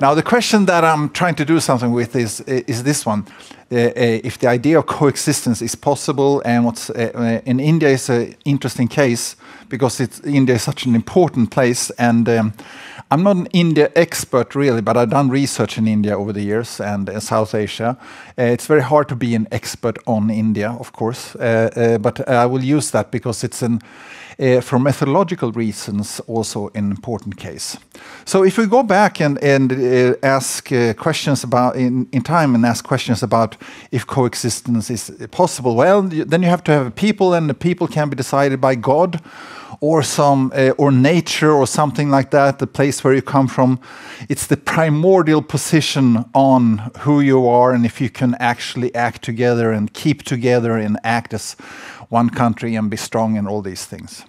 Now, the question that I'm trying to do something with is this one. If the idea of coexistence is possible, and what's in India is an interesting case because India is such an important place, and I'm not an India expert really, but I've done research in India over the years and South Asia. It's very hard to be an expert on India, of course, but I will use that because it's for methodological reasons also an important case. So if we go back and ask questions about in time and ask questions about if coexistence is possible, well, then you have to have a people, and the people can be decided by God or or nature or something like that, the place where you come from. It's the primordial position on who you are and if you can actually act together and keep together and act as one country and be strong and all these things.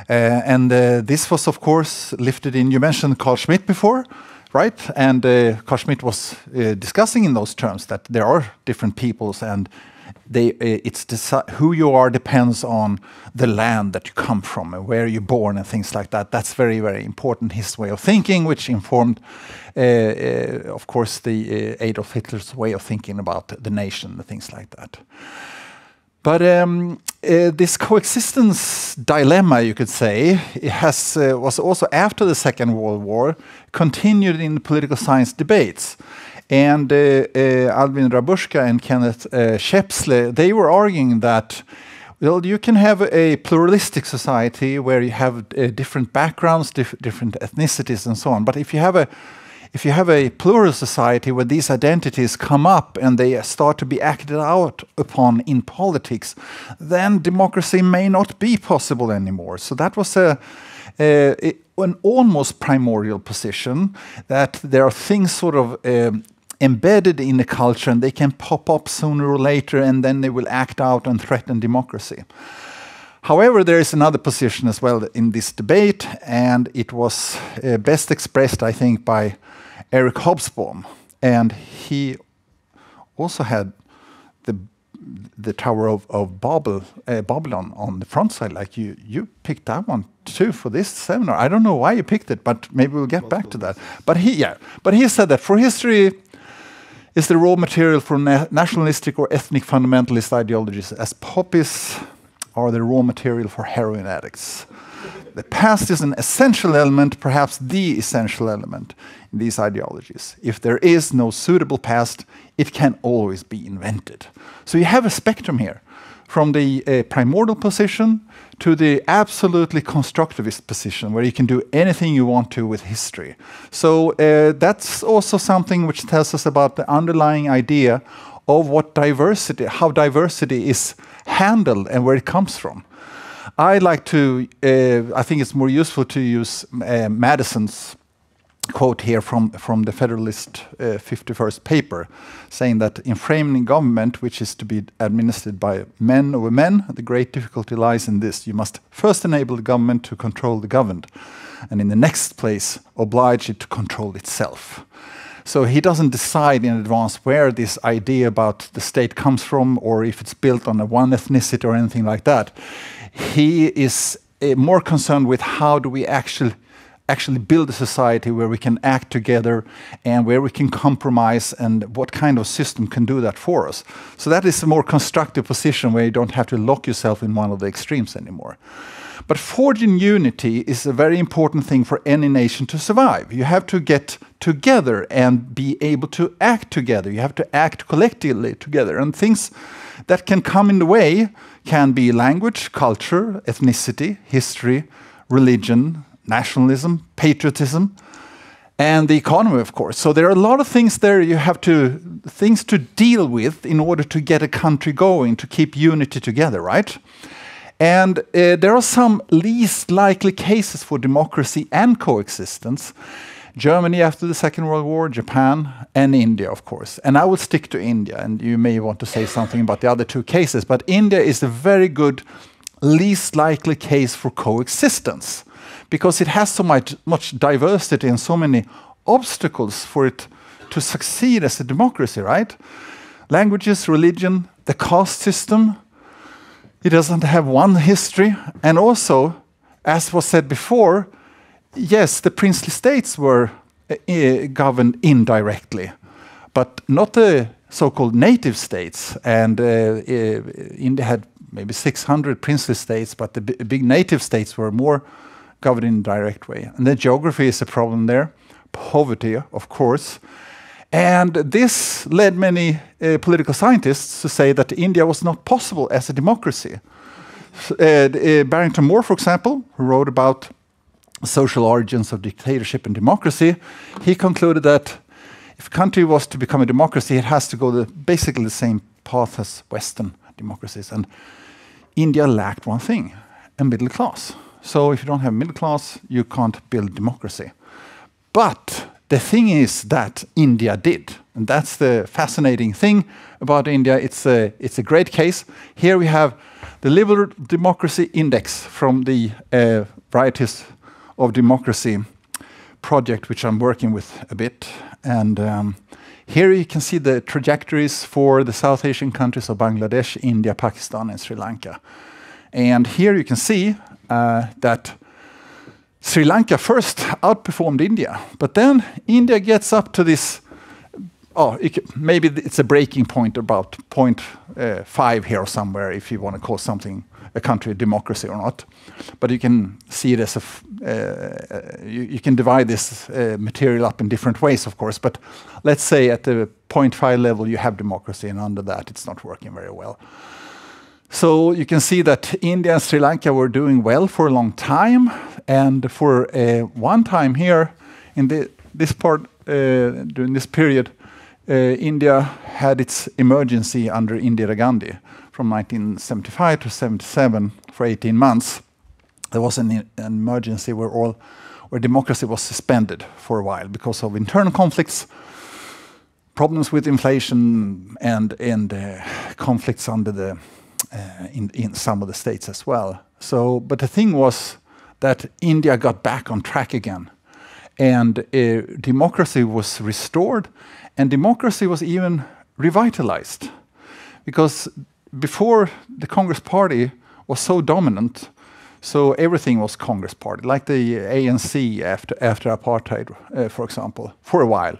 This was, of course, lifted in. You mentioned Carl Schmitt before, right? And Carl Schmitt was discussing in those terms that there are different peoples, and who you are depends on the land that you come from and where you're born and things like that. That's very, very important. His way of thinking, which informed, of course, the Adolf Hitler's way of thinking about the nation and things like that. But this coexistence dilemma, you could say, was also after the Second World War, continued in the political science debates. And Alvin Rabushka and Kenneth Shepsley, they were arguing that, well, you can have a pluralistic society where you have different backgrounds, different ethnicities and so on. But if you have a plural society where these identities come up and they start to be acted out upon in politics, then democracy may not be possible anymore. So that was an almost primordial position, that there are things sort of embedded in the culture and they can pop up sooner or later and then they will act out and threaten democracy. However, there is another position as well in this debate, and it was best expressed, I think, by Eric Hobsbawm, and he also had the Tower of Babylon on the front side. Like you picked that one too for this seminar. I don't know why you picked it, but maybe we'll get back to that. But he said that for history is the raw material for nationalistic or ethnic fundamentalist ideologies, as poppies are the raw material for heroin addicts. The past is an essential element, perhaps the essential element in these ideologies. If there is no suitable past, it can always be invented. So you have a spectrum here, from the primordial position to the absolutely constructivist position, where you can do anything you want to with history. So that's also something which tells us about the underlying idea of what diversity, how diversity is handled and where it comes from. I think it's more useful to use Madison's quote here from the Federalist 51st paper, saying that in framing government, which is to be administered by men over men, the great difficulty lies in this: you must first enable the government to control the governed, and in the next place oblige it to control itself. So he doesn't decide in advance where this idea about the state comes from, or if it's built on one ethnicity or anything like that. He is more concerned with how do we actually build a society where we can act together and where we can compromise, and what kind of system can do that for us. So that is a more constructive position where you don't have to lock yourself in one of the extremes anymore. But forging unity is a very important thing for any nation to survive. You have to get together and be able to act together. You have to act collectively together. And things that can come in the way can be language, culture, ethnicity, history, religion, nationalism, patriotism, and the economy, of course. So there are a lot of things there you have things to deal with in order to get a country going, to keep unity together, right? And there are some least likely cases for democracy and coexistence. Germany after the Second World War, Japan, and India, of course. And I will stick to India, and you may want to say something about the other two cases, but India is a very good least likely case for coexistence, because it has so much diversity and so many obstacles for it to succeed as a democracy, right? Languages, religion, the caste system. It doesn't have one history. And also, as was said before, yes, the princely states were governed indirectly, but not the so-called native states. And India had maybe 600 princely states, but the big native states were more governed in a direct way. And the geography is a problem there. Poverty, of course. And this led many political scientists to say that India was not possible as a democracy. Barrington Moore, for example, who wrote about social origins of dictatorship and democracy, he concluded that if a country was to become a democracy, it has to go basically the same path as Western democracies. And India lacked one thing, a middle class. So if you don't have a middle class, you can't build democracy. But the thing is that India did. And that's the fascinating thing about India. It's a great case. Here we have the Liberal Democracy Index from the Varieties of Democracy project, which I'm working with a bit. And here you can see the trajectories for the South Asian countries of Bangladesh, India, Pakistan, and Sri Lanka. And here you can see that Sri Lanka first outperformed India, but then India gets up to this, maybe it's a breaking point about 0.5 here somewhere, if you want to call something a country a democracy or not. But you can see it as you can divide this material up in different ways, of course. But let's say at the 0.5 level you have democracy, and under that it's not working very well. So you can see that India and Sri Lanka were doing well for a long time, and for one time here in this part during this period, India had its emergency under Indira Gandhi from 1975 to 77 for 18 months. There was an emergency where democracy was suspended for a while because of internal conflicts, problems with inflation, and conflicts under the in some of the states as well. So, but the thing was that India got back on track again, and democracy was restored, and democracy was even revitalized, because before the Congress Party was so dominant, so everything was Congress Party, like the ANC after apartheid, for example, for a while.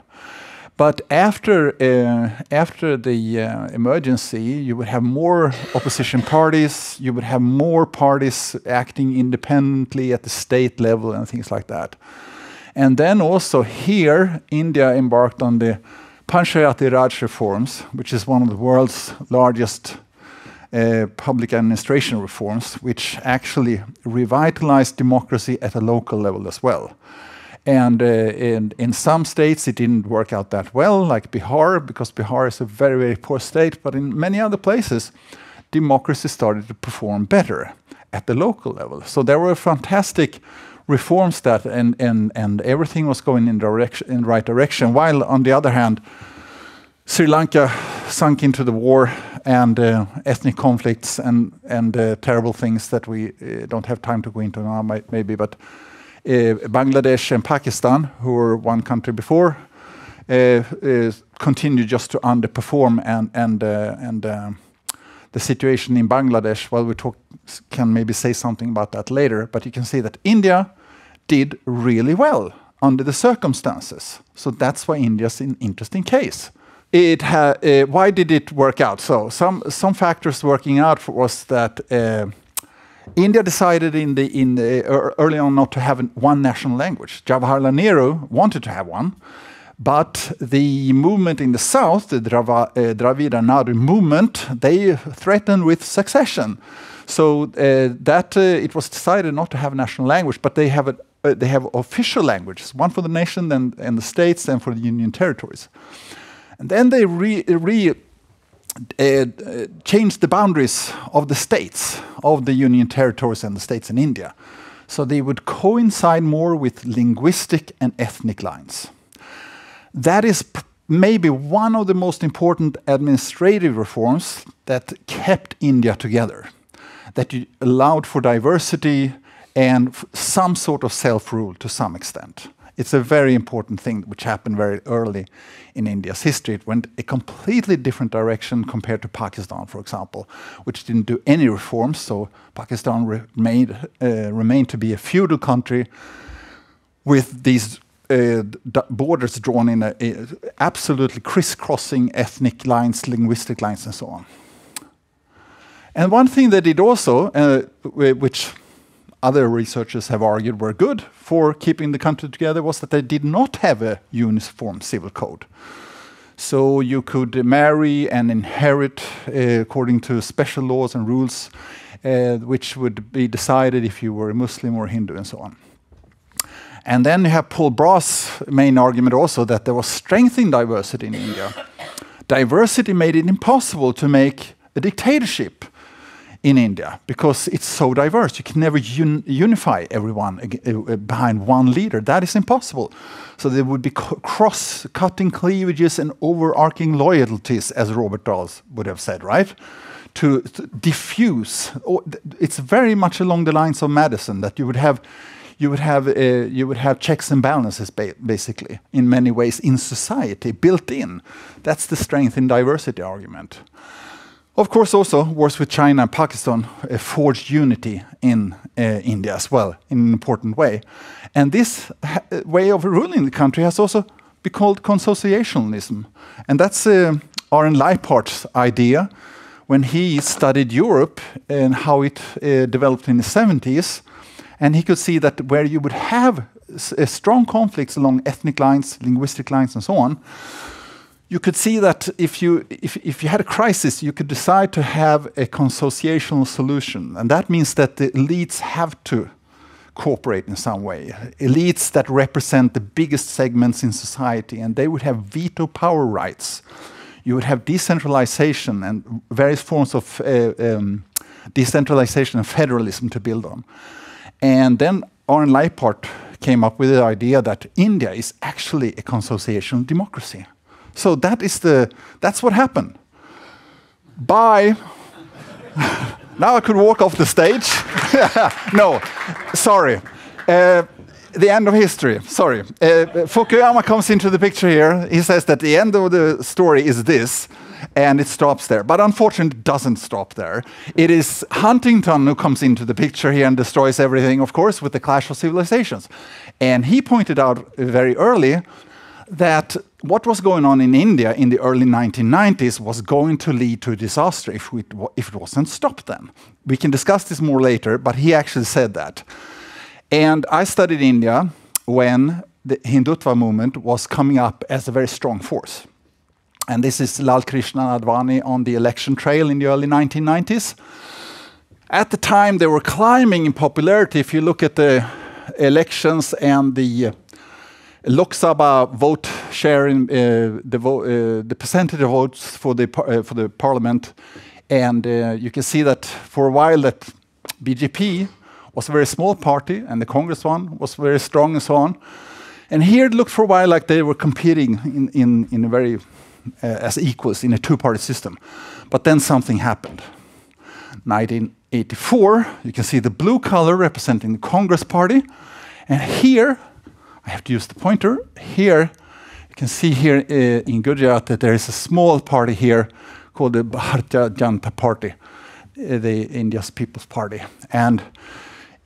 But after the emergency, you would have more opposition parties, you would have more parties acting independently at the state level and things like that. And then also here, India embarked on the Panchayati Raj reforms, which is one of the world's largest public administration reforms, which actually revitalized democracy at a local level as well. And in some states it didn't work out that well, like Bihar, because Bihar is a very, very poor state. But in many other places, democracy started to perform better at the local level. So there were fantastic reforms that, and everything was going in the right direction. While on the other hand, Sri Lanka sunk into the war and ethnic conflicts and terrible things that we don't have time to go into now, maybe, but Bangladesh and Pakistan, who were one country before, continue just to underperform, and the situation in Bangladesh, well, can maybe say something about that later, but you can see that India did really well under the circumstances. So that's why India's an interesting case. Why did it work out? So some factors working out was that India decided early on not to have one national language. Jawaharlal Nehru wanted to have one, but the movement in the south, the Dravida Nadu movement, they threatened with succession. So it was decided not to have a national language, but they have official languages, one for the nation and the states, and for the union territories. And then they changed the boundaries of the states, of the union territories and the states in India. So they would coincide more with linguistic and ethnic lines. That is maybe one of the most important administrative reforms that kept India together, that allowed for diversity and some sort of self-rule to some extent. It's a very important thing which happened very early in India's history. It went a completely different direction compared to Pakistan, for example, which didn't do any reforms. So Pakistan remained to be a feudal country with these borders drawn in absolutely crisscrossing ethnic lines, linguistic lines, and so on. And one thing they did also, which other researchers have argued were good for keeping the country together, was that they did not have a uniform civil code. So you could marry and inherit according to special laws and rules, which would be decided if you were a Muslim or Hindu and so on. And then you have Paul Bra's main argument also that there was strength in diversity in India. Diversity made it impossible to make a dictatorship in India because it's so diverse. You can never unify everyone behind one leader. That is impossible. So there would be cross-cutting cleavages and overarching loyalties, as Robert Dahl would have said, right? To diffuse. It's very much along the lines of Madison that you would have checks and balances, basically, in many ways in society, built in. That's the strength in diversity argument. Of course, also, wars with China and Pakistan forged unity in India as well, in an important way. And this way of ruling the country has also been called consociationalism. And that's Arne Leiphardt's idea when he studied Europe and how it developed in the 70s. And he could see that where you would have strong conflicts along ethnic lines, linguistic lines, and so on, you could see that if you had a crisis, you could decide to have a consociational solution. And that means that the elites have to cooperate in some way. Elites that represent the biggest segments in society, and they would have veto power rights. You would have decentralization and various forms of decentralization and federalism to build on. And then Arne Leiphard came up with the idea that India is actually a consociational democracy. So that's what happened. Bye. Now I could walk off the stage. No, sorry. The end of history, sorry. Fukuyama comes into the picture here. He says that the end of the story is this, and it stops there. But unfortunately, it doesn't stop there. It is Huntington who comes into the picture here and destroys everything, of course, with the clash of civilizations. And he pointed out very early that what was going on in India in the early 1990s was going to lead to a disaster if it wasn't stopped then. We can discuss this more later, but he actually said that. And I studied India when the Hindutva movement was coming up as a very strong force. And this is Lal Krishna Advani on the election trail in the early 1990s. At the time, they were climbing in popularity. If you look at the elections and the Lok Sabha vote share in the percentage of votes for the parliament, and you can see that for a while that BJP was a very small party, and the Congress one was very strong, and so on. And here it looked for a while like they were competing in a very as equals in a two-party system. But then something happened. 1984, you can see the blue color representing the Congress Party, and here I have to use the pointer. Here, you can see here in Gujarat that there is a small party here called the Bharatiya Janata Party, the India's People's Party. And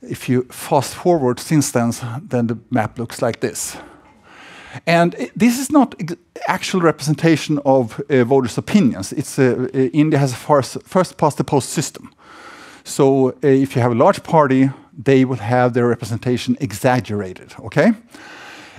if you fast forward since then the map looks like this. And this is not actual representation of voters' opinions. It's India has a first past the post system. So if you have a large party, they will have their representation exaggerated, okay?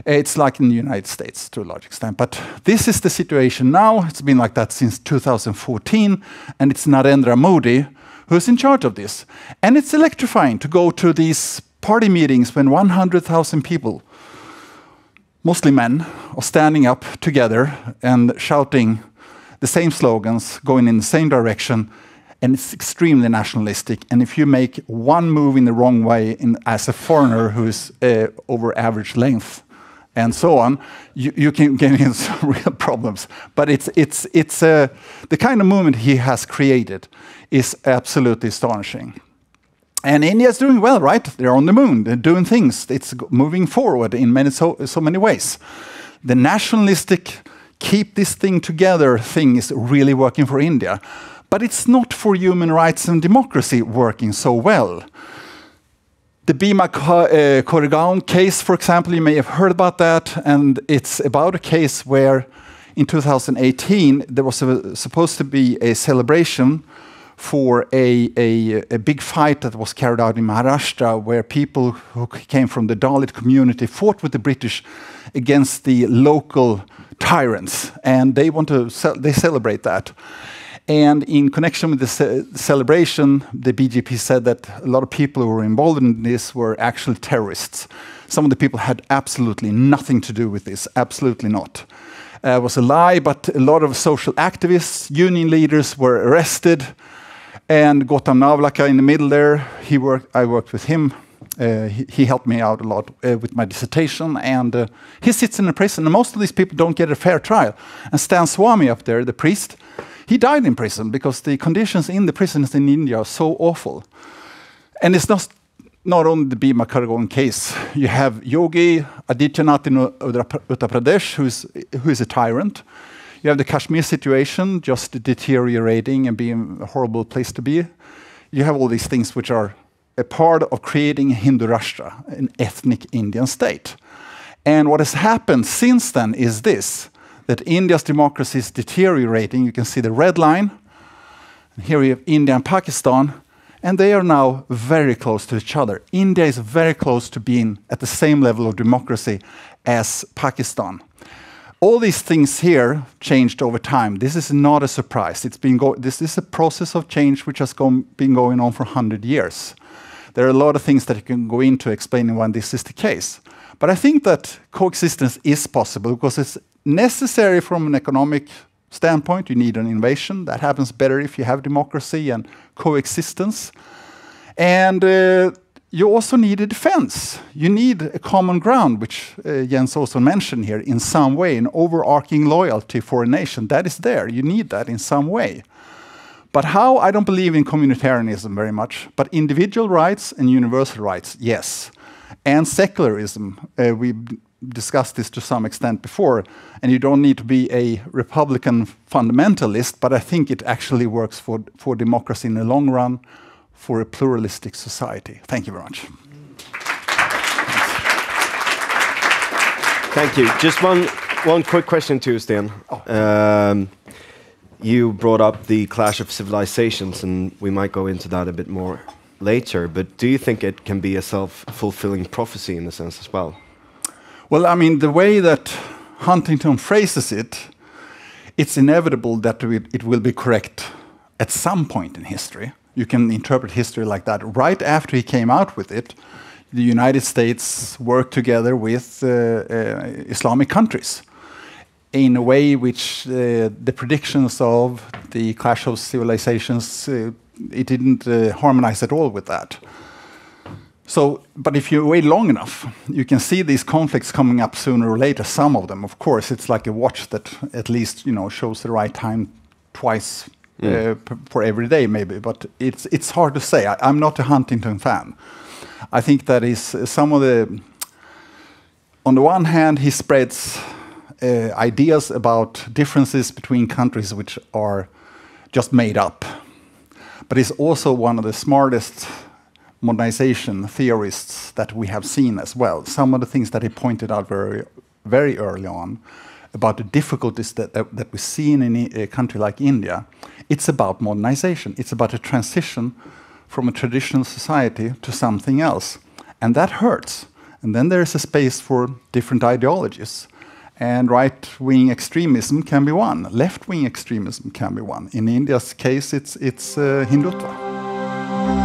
It's like in the United States to a large extent. But this is the situation now. It's been like that since 2014. And it's Narendra Modi who's in charge of this. And it's electrifying to go to these party meetings when 100,000 people, mostly men, are standing up together and shouting the same slogans, going in the same direction. And it's extremely nationalistic. And if you make one move in the wrong way as a foreigner who is over average length and so on, you can get into some real problems. But the kind of movement he has created is absolutely astonishing. And India is doing well, right? They're on the moon. They're doing things. It's moving forward in so many ways. The nationalistic keep this thing together thing is really working for India. But it's not for human rights and democracy working so well. The Bhima Koregaon case, for example, you may have heard about that, and it's about a case where in 2018 there was supposed to be a celebration for a big fight that was carried out in Maharashtra, where people who came from the Dalit community fought with the British against the local tyrants, and they celebrate that. And in connection with the celebration, the BJP said that a lot of people who were involved in this were actually terrorists. Some of the people had absolutely nothing to do with this, absolutely not. It was a lie, but a lot of social activists, union leaders were arrested. And Gautam Navlaka in the middle there, I worked with him. He helped me out a lot with my dissertation, and he sits in a prison. And most of these people don't get a fair trial. And Stan Swami up there, the priest, he died in prison because the conditions in the prisons in India are so awful. And it's not only the Bhima Koregaon case. You have Yogi Adityanath in Uttar Pradesh, who is a tyrant. You have the Kashmir situation just deteriorating and being a horrible place to be. You have all these things which are a part of creating a Hindu Rashtra, an ethnic Indian state. And what has happened since then is this, that India's democracy is deteriorating. You can see the red line. And here we have India and Pakistan, and they are now very close to each other. India is very close to being at the same level of democracy as Pakistan. All these things here changed over time. This is not a surprise. This is a process of change which has been going on for 100 years. There are a lot of things that you can go into explaining why this is the case. But I think that coexistence is possible because it's necessary from an economic standpoint. You need an innovation. That happens better if you have democracy and coexistence. And you also need a defense. You need a common ground, which Jens also mentioned here, in some way, an overarching loyalty for a nation. That is there. You need that in some way. But how? I don't believe in communitarianism very much. But individual rights and universal rights, yes. And secularism, we discussed this to some extent before, and you don't need to be a Republican fundamentalist, but I think it actually works for democracy in the long run, for a pluralistic society. Thank you very much. Thank you. Just one quick question to you, Sten. You brought up the clash of civilizations, and we might go into that a bit more later, but do you think it can be a self-fulfilling prophecy in a sense as well? Well, I mean, the way that Huntington phrases it, it's inevitable that it will be correct at some point in history. You can interpret history like that. Right after he came out with it, the United States worked together with Islamic countries in a way which the predictions of the clash of civilizations, it didn't harmonize at all with that. So, but if you wait long enough, you can see these conflicts coming up sooner or later. Some of them, of course, it's like a watch that at least shows the right time twice for every day, maybe. But it's hard to say. I'm not a Huntington fan. I think that is some of the. On the one hand, he spreads ideas about differences between countries which are just made up. But he's also one of the smartest modernization theorists that we have seen as well. Some of the things that he pointed out very, very early on about the difficulties that we see in a country like India, it's about modernization. It's about a transition from a traditional society to something else. And that hurts. And then there is a space for different ideologies. And right-wing extremism can be one. Left-wing extremism can be one. In India's case, it's Hindutva.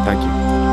Thank you.